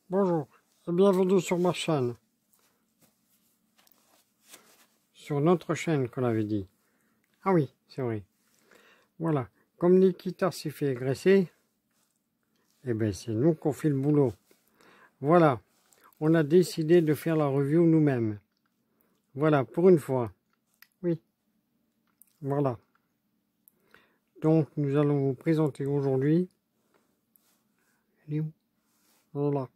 Bonjour et bienvenue sur ma chaîne. Sur notre chaîne qu'on avait dit. Ah oui, c'est vrai. Voilà. Comme Nikita s'est fait agresser, eh bien c'est nous qu'on fait le boulot. Voilà. On a décidé de faire la review nous-mêmes. Voilà, pour une fois. Oui. Voilà. Donc nous allons vous présenter aujourd'hui. Elle est où? Voilà.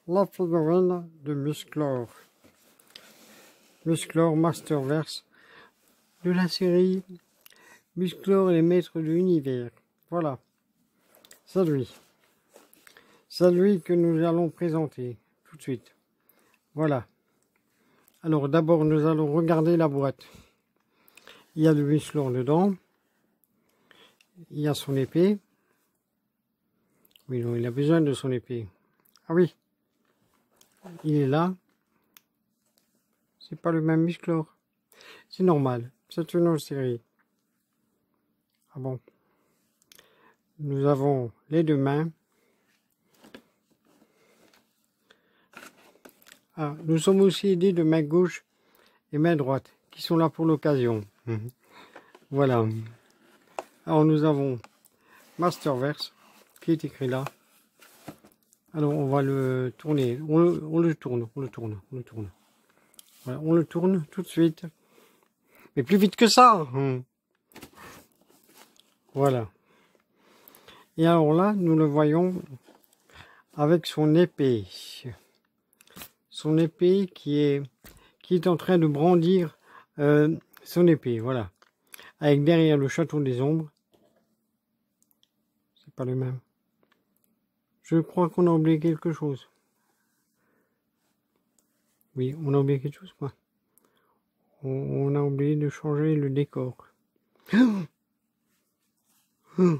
La figurine de Musclor. Musclor Masterverse de la série Musclor et les maîtres de l'univers. Voilà. C'est lui. C'est lui que nous allons présenter tout de suite. Voilà. Alors d'abord nous allons regarder la boîte. Il y a le Musclor dedans. Il y a son épée. Oui, non, il a besoin de son épée. Ah oui. Il est là. C'est pas le même Musclor. C'est normal. C'est une autre série. Ah bon. Nous avons les deux mains. Ah, nous sommes aussi aidés de main gauche et main droite, qui sont là pour l'occasion. Voilà. Alors nous avons Masterverse, qui est écrit là. Alors on va le tourner. On le tourne. Voilà, on le tourne tout de suite. Mais plus vite que ça. Voilà. Et alors là, nous le voyons avec son épée. Son épée qui est en train de brandir son épée, voilà. Avec derrière le château des ombres. C'est pas le même. Je crois qu'on a oublié quelque chose. Oui, on a oublié quelque chose, quoi. On a oublié de changer le décor. Nous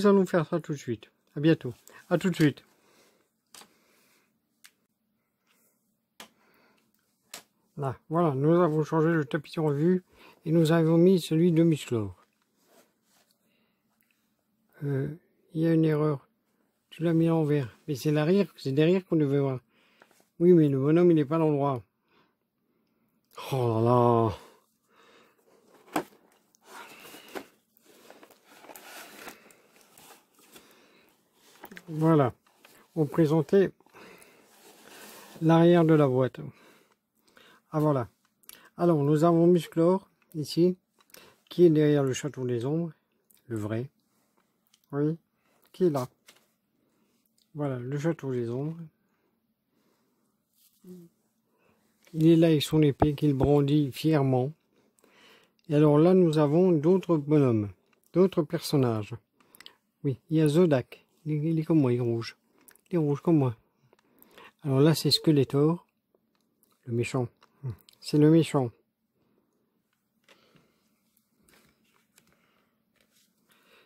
allons faire ça tout de suite. À bientôt. À tout de suite. Là, voilà, nous avons changé le tapis de revue et nous avons mis celui de Musclor. Il y a une erreur. Tu l'as mis à l'envers. Mais c'est l'arrière, c'est derrière qu'on devait voir. Oui, mais le bonhomme, il n'est pas à l'endroit. Oh là là. Voilà. On présentait l'arrière de la boîte. Ah voilà. Alors, nous avons Musclor, ici, qui est derrière le château des ombres. Le vrai. Oui. Qui est là. Voilà, le château des ombres. Il est là avec son épée qu'il brandit fièrement. Et alors là, nous avons d'autres bonhommes, d'autres personnages. Oui, il y a Zodak. Il est comme moi, il est rouge. Il est rouge comme moi. Alors là, c'est Skeletor, le méchant. C'est le méchant.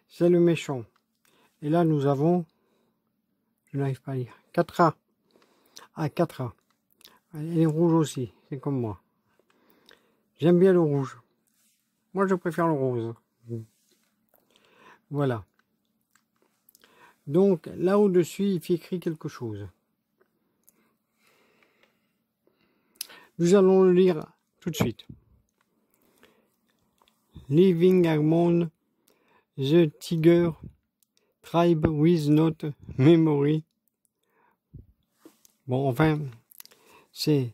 C'est le méchant. Et là, nous avons... Je n'arrive pas à lire. 4A. Ah, 4A. Elle est rouge aussi, c'est comme moi. J'aime bien le rouge. Moi, je préfère le rose. Voilà. Donc, là au-dessus, il fait écrit quelque chose. Nous allons le lire tout de suite. Living among the tiger tribe with not memory. Bon, enfin, c'est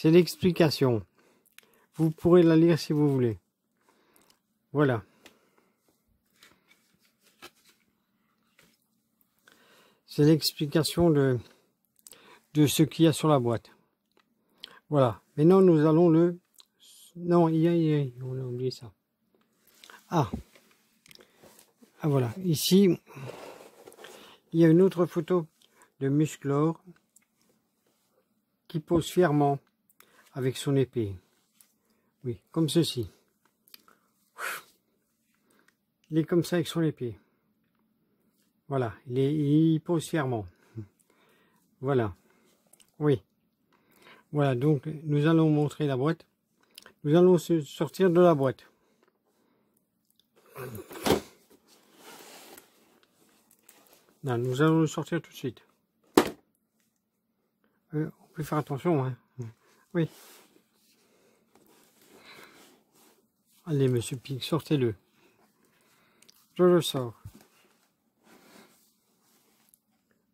l'explication. Vous pourrez la lire si vous voulez. Voilà. C'est l'explication de ce qu'il y a sur la boîte. Voilà. Maintenant, nous allons le... Non, on a oublié ça. Ah. Ah, voilà. Ici, il y a une autre photo de Musclor qui pose fièrement avec son épée. Oui, comme ceci. Il est comme ça avec son épée. Voilà, il pose fièrement. Voilà. Oui. Voilà, donc nous allons montrer la boîte. Nous allons sortir de la boîte. Non, nous allons le sortir tout de suite. On peut faire attention, hein. Oui. Allez, monsieur Pig, sortez-le. Je le sors.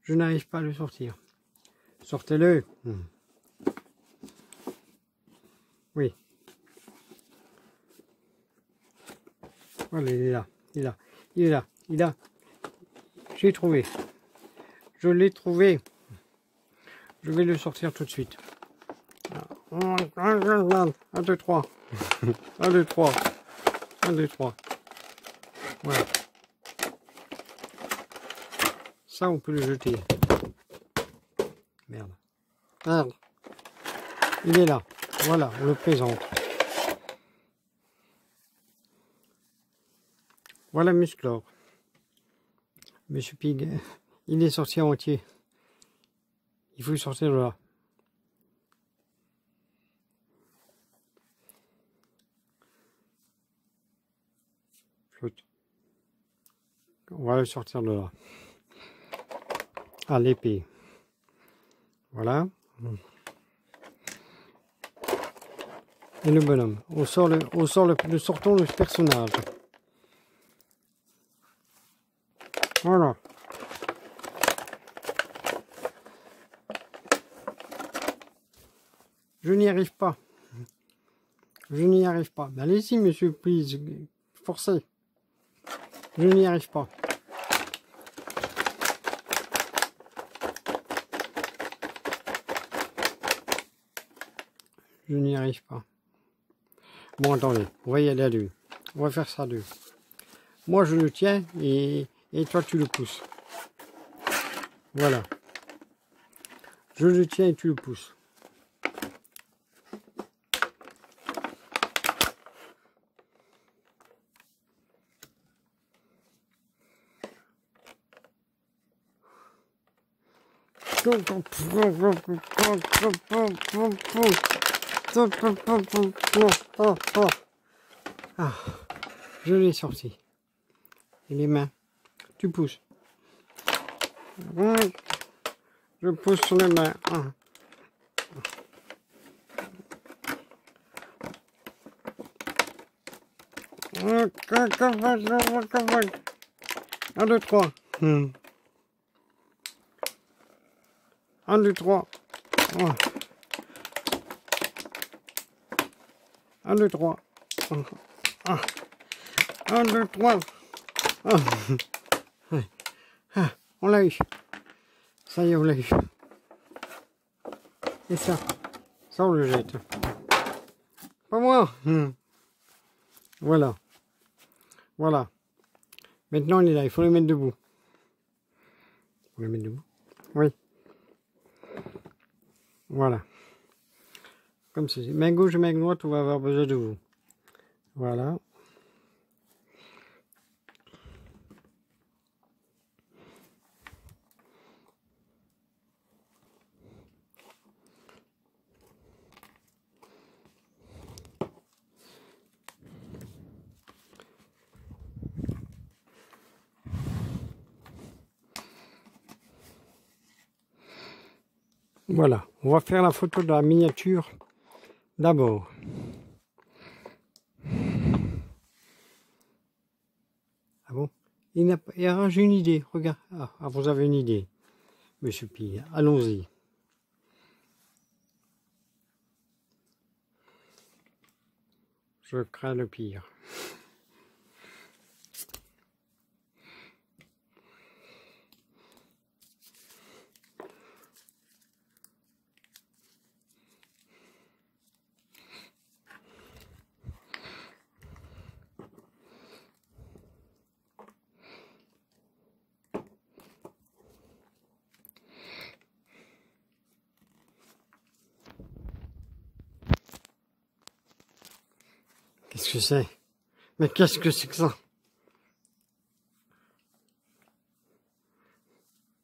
Je n'arrive pas à le sortir. Sortez-le. Oui. Voilà, il est là. Il est là. Il est là. Il est là. J'ai trouvé. Je l'ai trouvé. Je vais le sortir tout de suite. 1, 2, 3. 1, 2, 3. 1, 2, 3. Voilà. Ça, on peut le jeter. Merde. Merde. Il est là. Voilà, on le présente. Voilà Musclor. Monsieur Pig, il est sorti entier. Il faut le sortir de là. On va le sortir de là. À l'épée. Voilà. Et le bonhomme. Nous sortons le personnage. Voilà. Je n'y arrive pas. Je n'y arrive pas. Allez-y, monsieur, please. Forcez. Je n'y arrive pas. Je n'y arrive pas. Bon, attendez. On va y aller à deux. On va faire ça à deux. Moi, je le tiens et toi, tu le pousses. Voilà. Je le tiens et tu le pousses. Ah, je l'ai sorti. Et les mains, tu pousses. Je pousse sur les mains. Un, deux, trois. 1, 2, 3. 1, 2, 3. 1, 2, 3. On l'a eu. Ça y est, on l'a eu. Et ça on le jette. Pas moi. Voilà. Voilà. Maintenant, il est là. Il faut le mettre debout. Il faut le mettre debout. Oui. Voilà. Comme ceci. Main gauche et main droite, on va avoir besoin de vous. Voilà. Voilà. On va faire la photo de la miniature d'abord. Ah bon? J'ai une idée. Regarde. Ah, vous avez une idée, monsieur Pille. Allons-y. Je crains le pire. Qu'est-ce que c'est? Mais qu'est-ce que c'est que ça?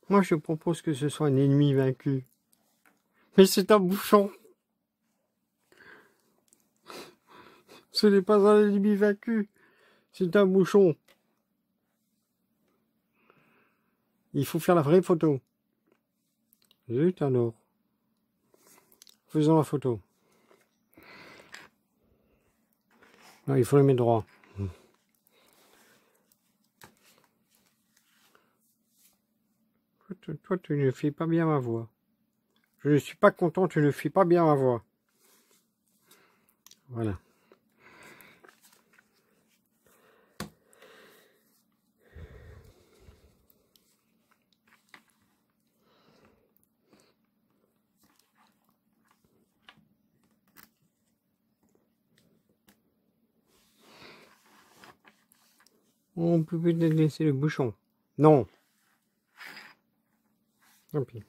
Moi, je propose que ce soit un ennemi vaincu. Mais c'est un bouchon. Ce n'est pas un alibi vacu. C'est un bouchon. Il faut faire la vraie photo. Zut alors. Faisons la photo. Non, il faut les mettre droit. Toi, tu ne fais pas bien ma voix. Je ne suis pas content, tu ne fais pas bien ma voix. Voilà. On peut peut-être laisser le bouchon. Non. Tant pis.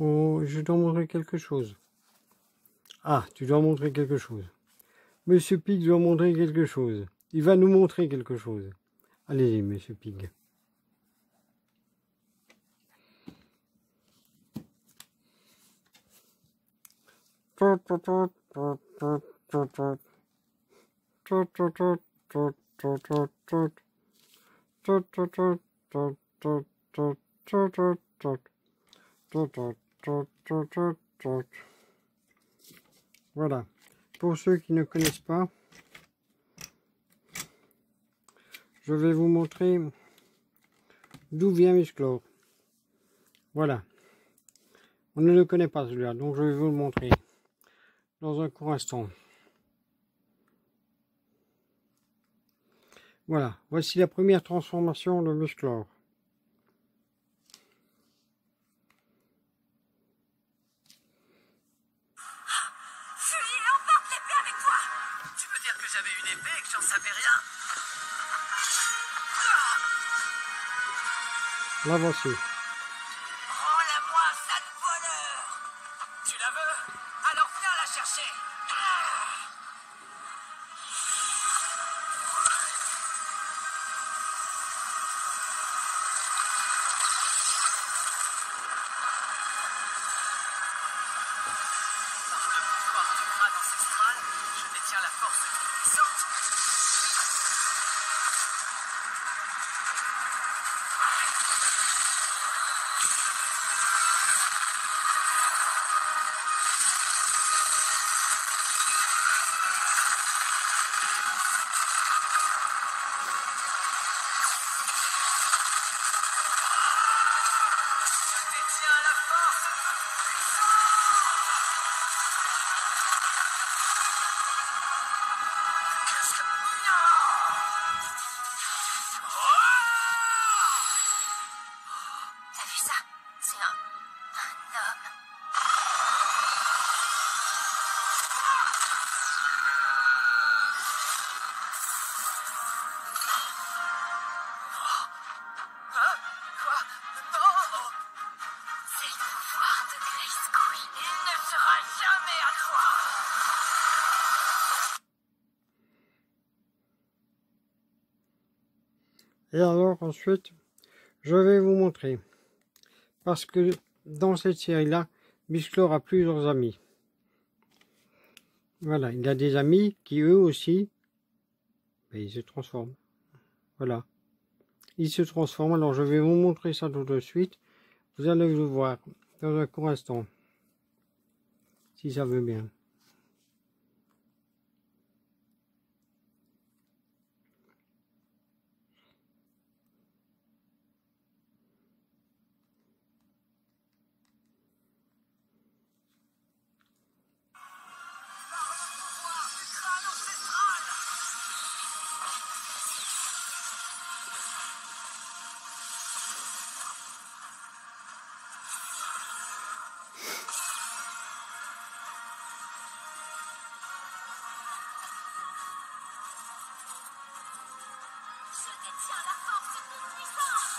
Oh, je dois montrer quelque chose. Ah, tu dois montrer quelque chose. Monsieur Pig doit montrer quelque chose. Il va nous montrer quelque chose. Allez-y, Monsieur Pig. Voilà. Pour ceux qui ne connaissent pas, je vais vous montrer d'où vient Musclor. Voilà. On ne le connaît pas celui-là, donc je vais vous le montrer dans un court instant. Voilà. Voici la première transformation de Musclor. La voici. Rends-la-moi, sale voleur! Tu la veux? Alors viens la chercher! Par le pouvoir du crâne ancestral, je détiens la force toute puissante. T'as vu ça? C'est un homme. Hein? Quoi? Non! C'est le pouvoir de Grayskull. Il ne sera jamais à toi! Et alors ensuite, je vais vous montrer. Parce que dans cette série-là, Musclor a plusieurs amis. Voilà, il a des amis qui eux aussi, ils se transforment. Voilà. Ils se transforment. Alors je vais vous montrer ça tout de suite. Vous allez le voir dans un court instant. Si ça veut bien. détiens la force toute puissante.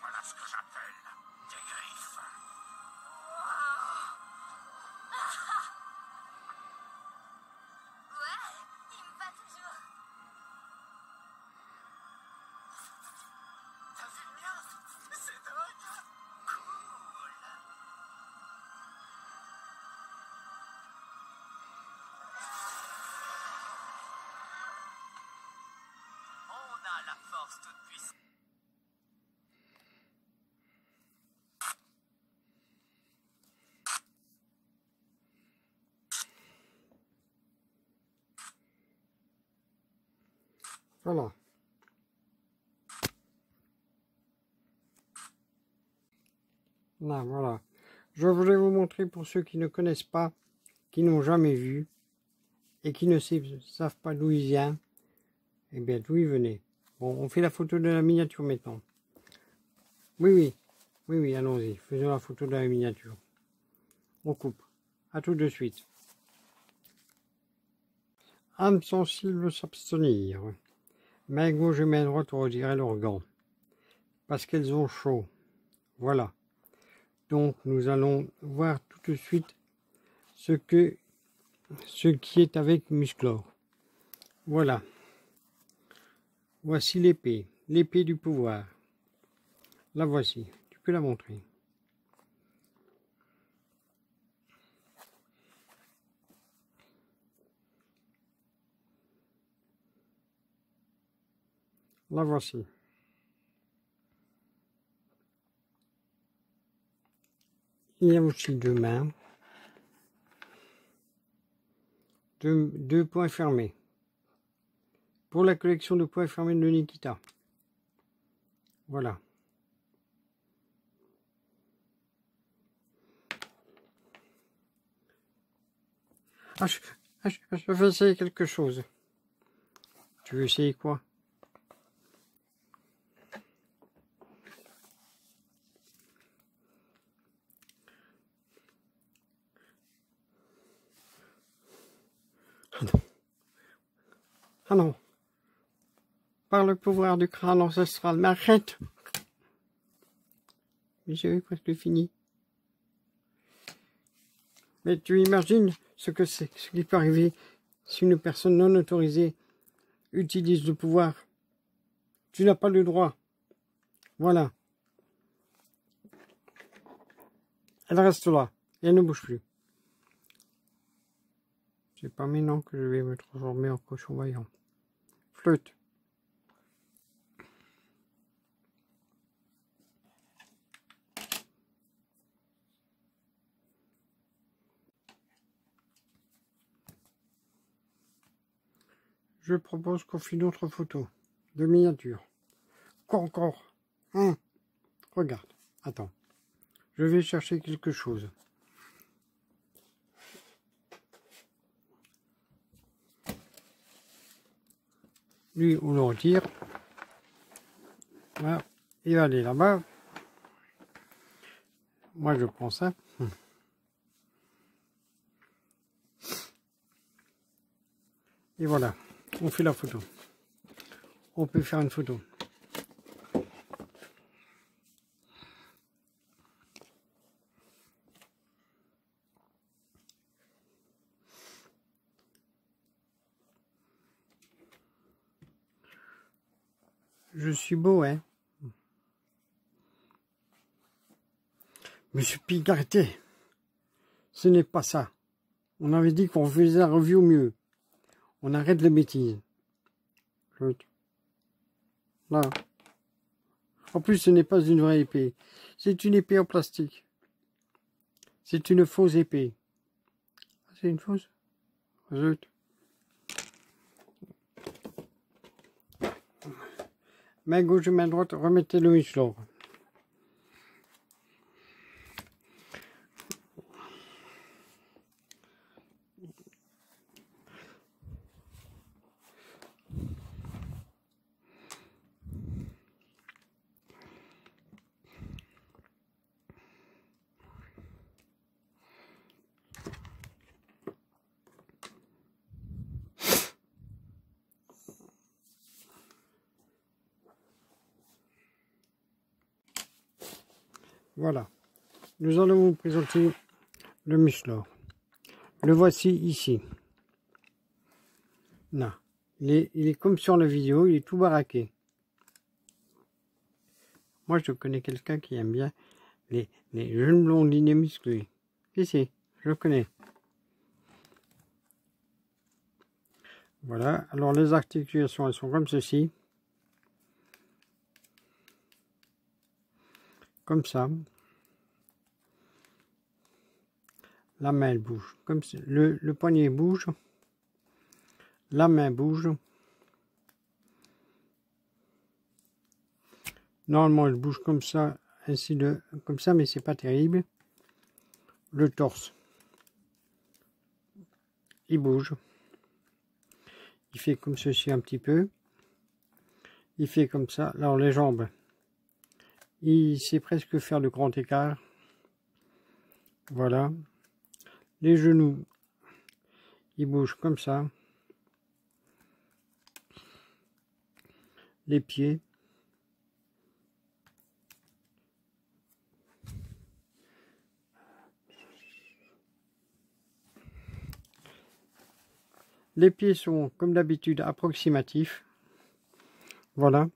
Voilà ce que j'appelle des griffes. Ouais, il me va toujours. T'as vu le mien? C'est dingue. Cool. On a la force toute puissante. Voilà. Là, voilà. Je voulais vous montrer pour ceux qui ne connaissent pas, qui n'ont jamais vu et qui ne savent pas d'où il vient, eh bien d'où il venait. Bon, on fait la photo de la miniature maintenant. Oui, allons-y. Faisons la photo de la miniature. On coupe. À tout de suite. Âme sensible s'abstenir. Main gauche et main droite, on retirait leurs gants. Parce qu'elles ont chaud. Voilà. Donc, nous allons voir tout de suite ce qui est avec Musclor. Voilà. Voici l'épée. L'épée du pouvoir. La voici. Tu peux la montrer. La voici. Il y a aussi deux mains. Deux poings fermés. Pour la collection de poings fermés de Nikita. Voilà. Je vais essayer quelque chose. Tu veux essayer quoi? Ah non. Ah non. Par le pouvoir du crâne ancestral. Mais arrête! Mais j'ai presque fini. Mais tu imagines ce qui peut arriver si une personne non autorisée utilise le pouvoir. Tu n'as pas le droit. Voilà. Elle reste là. Et elle ne bouge plus. C'est pas maintenant que je vais me transformer en cochon vaillant. Flûte. Je propose qu'on filme d'autres photos de miniatures. Quoi encore? Hein? Regarde. Attends. Je vais chercher quelque chose. Lui, on le retire. Voilà. Il va aller là-bas. Moi, je prends ça. Et voilà. On fait la photo. On peut faire une photo. Je suis beau, hein. Monsieur Pig, arrêtez. Ce n'est pas ça. On avait dit qu'on faisait la revue au mieux. On arrête les bêtises. Là. En plus, ce n'est pas une vraie épée. C'est une épée en plastique. C'est une fausse épée. C'est une fausse? Zut. Main gauche et main droite, remettez le musclor. Voilà. Nous allons vous présenter le musclor. Le voici ici. Là. Il est comme sur la vidéo, il est tout baraqué. Moi, je connais quelqu'un qui aime bien les jeunes blondines musclées. Ici, je le connais. Voilà. Alors, les articulations, elles sont comme ceci. Comme ça. La main, elle bouge. Comme ça. Le poignet bouge. La main bouge. Normalement, elle bouge comme ça, ainsi comme ça, mais c'est pas terrible. Le torse, il bouge. Il fait comme ceci un petit peu. Il fait comme ça. Alors les jambes, il sait presque faire le grand écart. Voilà. Les genoux, ils bougent comme ça. Les pieds. Les pieds sont, comme d'habitude, approximatifs. Voilà.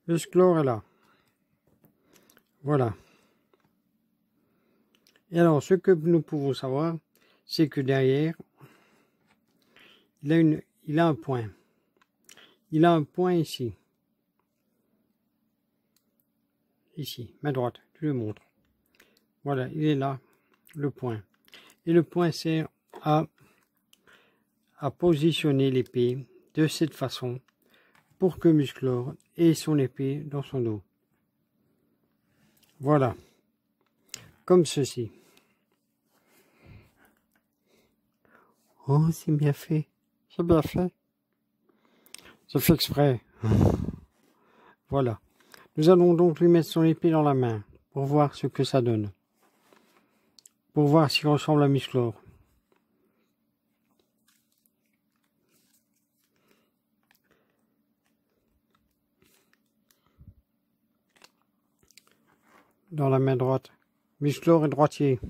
Le sclore est là. Voilà. Et alors, ce que nous pouvons savoir, c'est que derrière, il a un point. Il a un point ici. Ici, main droite, je le montre. Voilà, il est là, le point. Et le point sert à positionner l'épée de cette façon pour que Musclor ait son épée dans son dos. Voilà, comme ceci. Oh, c'est bien fait. C'est bien fait. C'est fait exprès. Voilà. Nous allons donc lui mettre son épée dans la main pour voir ce que ça donne. Pour voir s'il ressemble à Musclor. Dans la main droite. Musclor est droitier.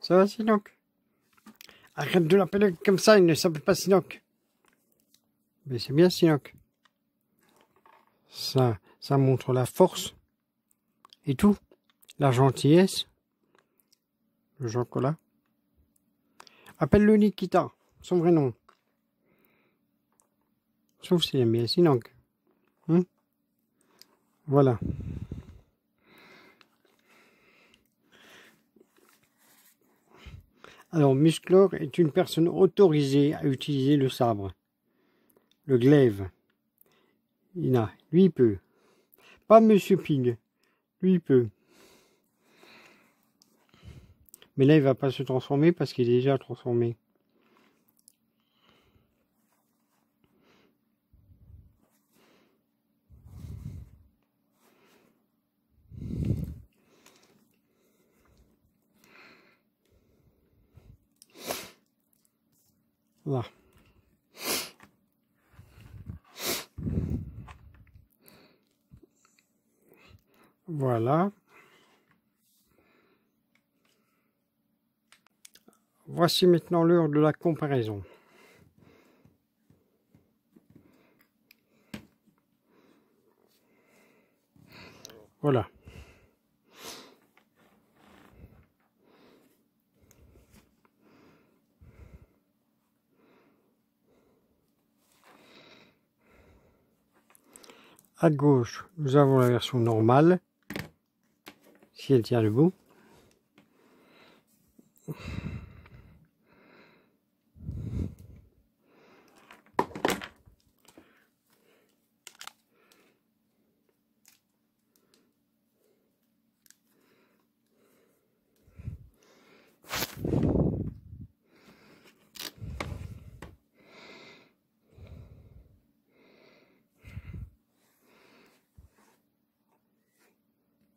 Ça va, Sinoc? Arrête de l'appeler comme ça, il ne s'appelle pas Sinoc. Mais c'est bien Sinoc. Ça montre la force et tout. La gentillesse. Le chocolat. Appelle-le Nikita, son vrai nom. Sauf s'il aime bien Sinoc. Voilà. Alors, Musclor est une personne autorisée à utiliser le sabre. Le glaive. Lui, il peut. Pas Monsieur Pig. Lui, il peut. Mais là, il va pas se transformer parce qu'il est déjà transformé. Là. Voilà. Voici maintenant l'heure de la comparaison. Voilà. À gauche, nous avons la version normale, si elle tient debout.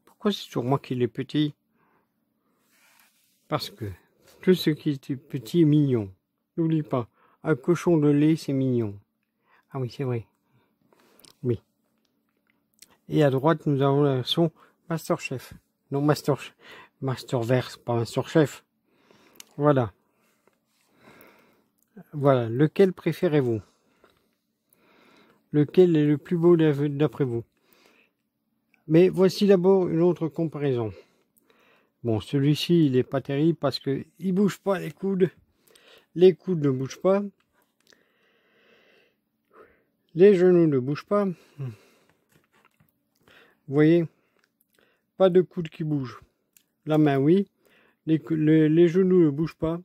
Pourquoi c'est toujours moi qui l'ai petit? Parce que tout ce qui est petit est mignon. N'oublie pas, un cochon de lait, c'est mignon. Ah oui, c'est vrai. Oui. Et à droite, nous avons la version Masterchef. Non, Masterverse, pas Masterchef. Voilà. Voilà. Lequel préférez-vous? Lequel est le plus beau d'après vous? Mais voici d'abord une autre comparaison. Bon, celui-ci, il n'est pas terrible parce que il bouge pas les coudes. Les coudes ne bougent pas. Les genoux ne bougent pas. Vous voyez? Pas de coudes qui bougent. La main, oui. Les genoux ne bougent pas.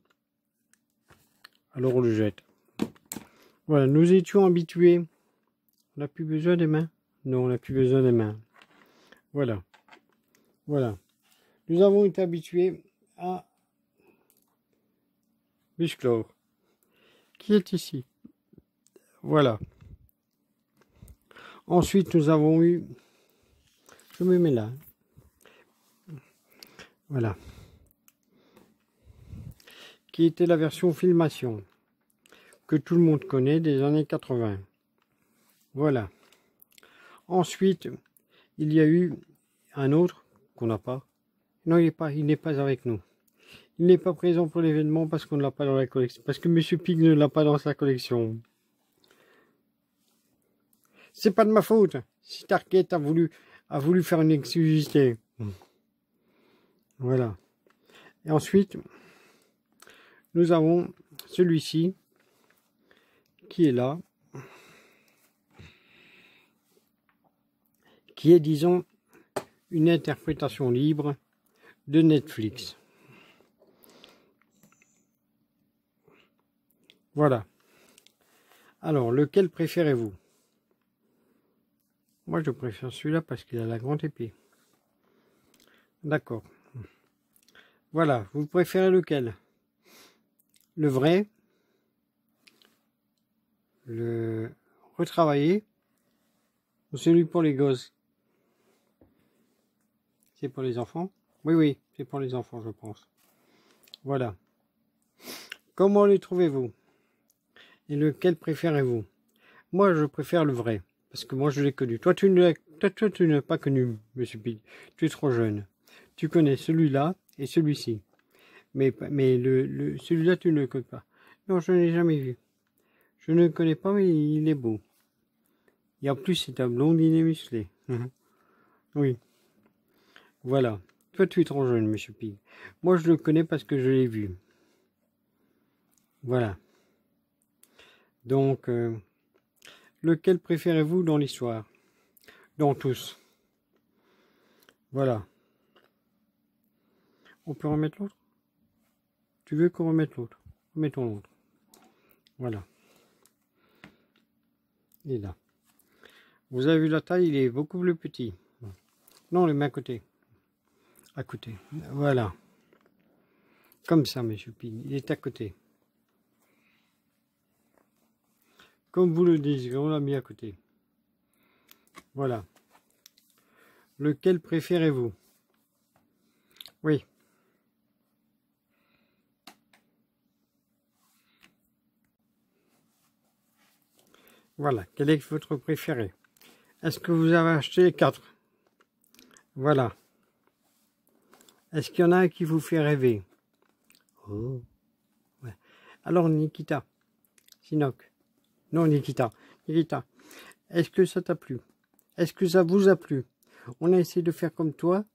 Alors on le jette. Voilà, nous étions habitués. On n'a plus besoin des mains? Non, on n'a plus besoin des mains. Voilà. Voilà. Nous avons été habitués à Musclor, qui est ici. Voilà. Ensuite, nous avons eu... Je me mets là. Voilà. Qui était la version filmation, que tout le monde connaît des années 80. Voilà. Ensuite, il y a eu un autre qu'on n'a pas. Non, il n'est pas avec nous. Il n'est pas présent pour l'événement parce qu'on ne l'a pas dans la collection. Parce que Monsieur Pig ne l'a pas dans sa collection. C'est pas de ma faute. Si Target a voulu faire une exclusivité. Voilà. Et ensuite, nous avons celui-ci qui est là. Qui est, disons, une interprétation libre de Netflix. Voilà. Alors, lequel préférez-vous? Moi, je préfère celui-là parce qu'il a la grande épée. D'accord. Voilà. Vous préférez lequel? Le vrai? Le retravaillé? Ou celui pour les gosses? C'est pour les enfants? Oui, oui, c'est pour les enfants, je pense. Voilà. Comment les trouvez-vous? Et lequel préférez-vous? Moi, je préfère le vrai. Parce que moi, je l'ai connu. Toi, tu ne l'as pas connu, Monsieur Pig. Tu es trop jeune. Tu connais celui-là et celui-ci. Mais celui-là, tu ne le connais pas. Non, je ne l'ai jamais vu. Je ne le connais pas, mais il est beau. Et en plus, c'est un blondinet musclé. Oui. Voilà. Toi, tu es trop jeune, Monsieur Pig. Moi, je le connais parce que je l'ai vu. Voilà. Donc, lequel préférez-vous dans l'histoire? Dans tous. Voilà. On peut remettre l'autre? Tu veux qu'on remette l'autre? Mettons l'autre. Voilà. Et là. Vous avez vu la taille, il est beaucoup plus petit. Non, le met à côté. À côté. Voilà. Comme ça, Monsieur Pig. Il est à côté. Comme vous le désirez, on l'a mis à côté. Voilà. Lequel préférez-vous? Oui. Voilà, quel est votre préféré? Est-ce que vous avez acheté les 4? Voilà. Est-ce qu'il y en a un qui vous fait rêver? Oh. Ouais. Alors Nikita, Sinoc. Non Nikita, Nikita. Est-ce que ça t'a plu? Est-ce que ça vous a plu? On a essayé de faire comme toi.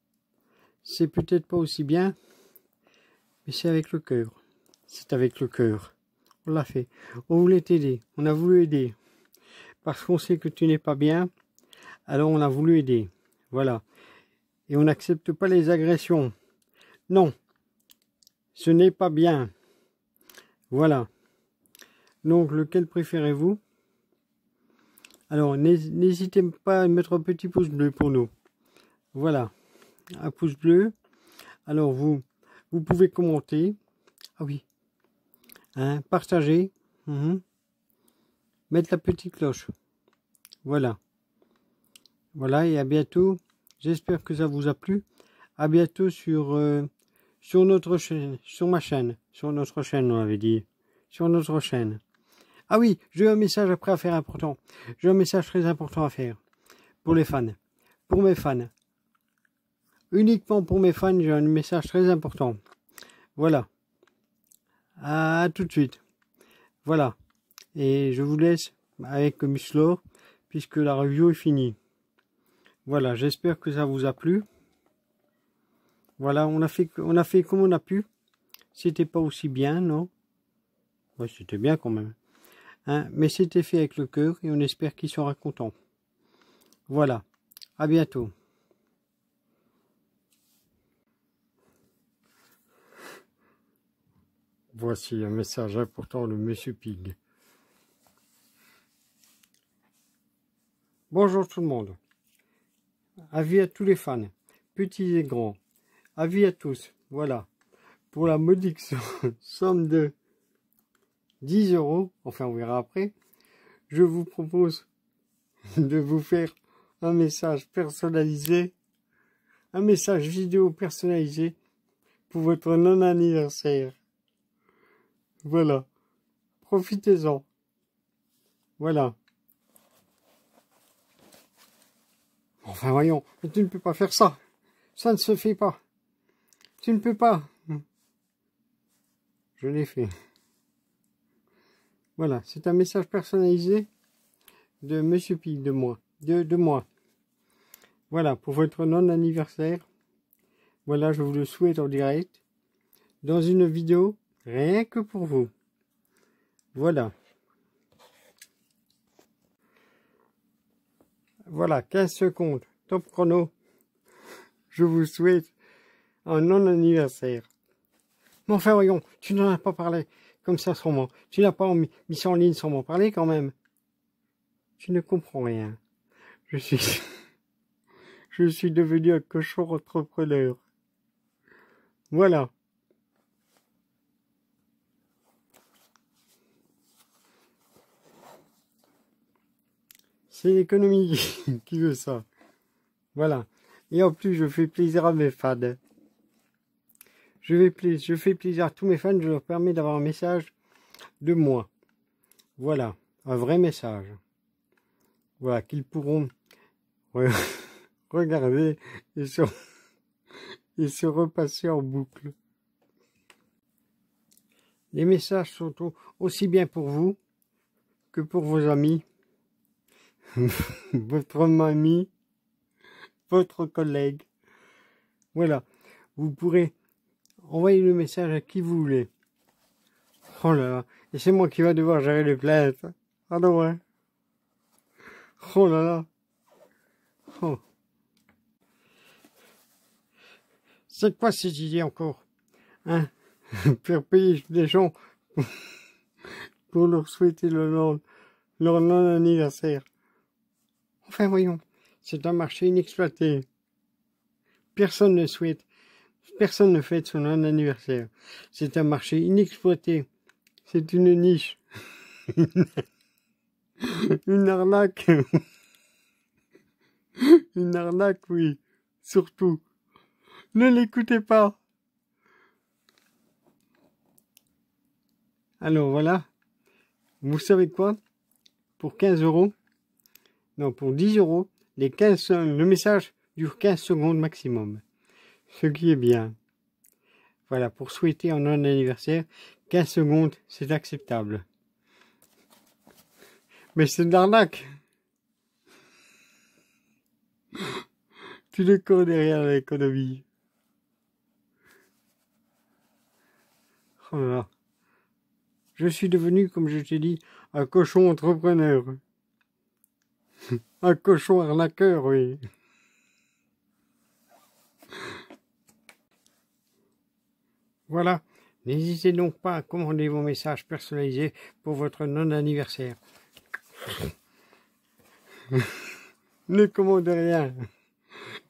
C'est peut-être pas aussi bien, mais c'est avec le cœur. C'est avec le cœur. On l'a fait. On voulait t'aider. On a voulu aider. Parce qu'on sait que tu n'es pas bien, alors on a voulu aider. Voilà. Et on n'accepte pas les agressions. Non. Ce n'est pas bien. Voilà. Donc, lequel préférez-vous? Alors, n'hésitez pas à mettre un petit pouce bleu pour nous. Voilà. Un pouce bleu. Alors, vous pouvez commenter. Ah oui. Hein, partager. Mettre la petite cloche. Voilà. Voilà, et à bientôt. J'espère que ça vous a plu. À bientôt sur notre chaîne, sur ma chaîne. Sur notre chaîne, on avait dit. Sur notre chaîne. Ah oui, j'ai un message après à faire important. J'ai un message très important à faire. Pour les fans. Pour mes fans. Uniquement pour mes fans, j'ai un message très important. Voilà. À tout de suite. Voilà. Et je vous laisse avec Musclor, puisque la review est finie. Voilà, j'espère que ça vous a plu. Voilà, on a fait comme on a pu. C'était pas aussi bien, non? Ouais, c'était bien quand même. Hein, mais c'était fait avec le cœur et on espère qu'il sera content. Voilà, à bientôt. Voici un message important de Monsieur Pig. Bonjour tout le monde. Avis à tous les fans, petits et grands. Avis à tous. Voilà. Pour la modique somme de 10 €, enfin on verra après, je vous propose de vous faire un message personnalisé, un message vidéo personnalisé pour votre non-anniversaire. Voilà. Profitez-en. Voilà. Enfin voyons, mais tu ne peux pas faire ça. Ça ne se fait pas. Tu ne peux pas. Je l'ai fait. Voilà, c'est un message personnalisé de Monsieur Pig, de moi. De moi. Voilà, pour votre non-anniversaire. Voilà, je vous le souhaite en direct. Dans une vidéo, rien que pour vous. Voilà. Voilà, 15 secondes. Top chrono. Je vous souhaite un non-anniversaire. Mais enfin, voyons, tu n'en as pas parlé comme ça sans moi. Tu n'as pas mis ça en ligne sans m'en parler quand même. Tu ne comprends rien. Je suis devenu un cochon entrepreneur. Voilà. C'est l'économie qui veut ça. Voilà. Et en plus, je fais plaisir à mes fans. Je fais plaisir à tous mes fans. Je leur permets d'avoir un message de moi. Voilà. Un vrai message. Voilà. Qu'ils pourront regarder et se repasser en boucle. Les messages sont aussi bien pour vous que pour vos amis, votre mamie, votre collègue. Voilà. Vous pourrez envoyer le message à qui vous voulez. Oh là là. Et c'est moi qui va devoir gérer les plaintes. Ah non, ouais. Oh là là. Oh. C'est quoi cette idée encore? Hein? Faire payer des gens pour leur souhaiter leur non-anniversaire. Enfin, voyons. C'est un marché inexploité. Personne ne souhaite. Personne ne fête son non-anniversaire. C'est un marché inexploité. C'est une niche. Une arnaque. Une arnaque, oui. Surtout. Ne l'écoutez pas. Alors voilà. Vous savez quoi? pour 15 €. Non, pour 10 €, le message dure 15 secondes maximum. Ce qui est bien. Voilà, pour souhaiter un non-anniversaire, 15 secondes, c'est acceptable. Mais c'est de l'arnaque. Tu ne connais rien à l'économie. Oh là là. Je suis devenu, comme je t'ai dit, un cochon entrepreneur. Un cochon arnaqueur, oui. Voilà. N'hésitez donc pas à commander vos messages personnalisés pour votre non-anniversaire. Ne commandez rien.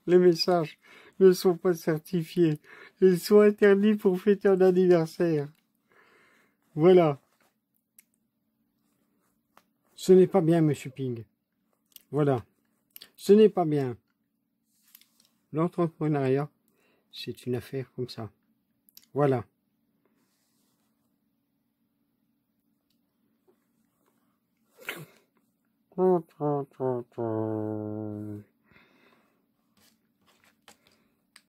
Les messages ne sont pas certifiés. Ils sont interdits pour fêter un anniversaire. Voilà. Ce n'est pas bien, Monsieur Ping. Voilà. Ce n'est pas bien. L'entrepreneuriat, c'est une affaire comme ça. Voilà.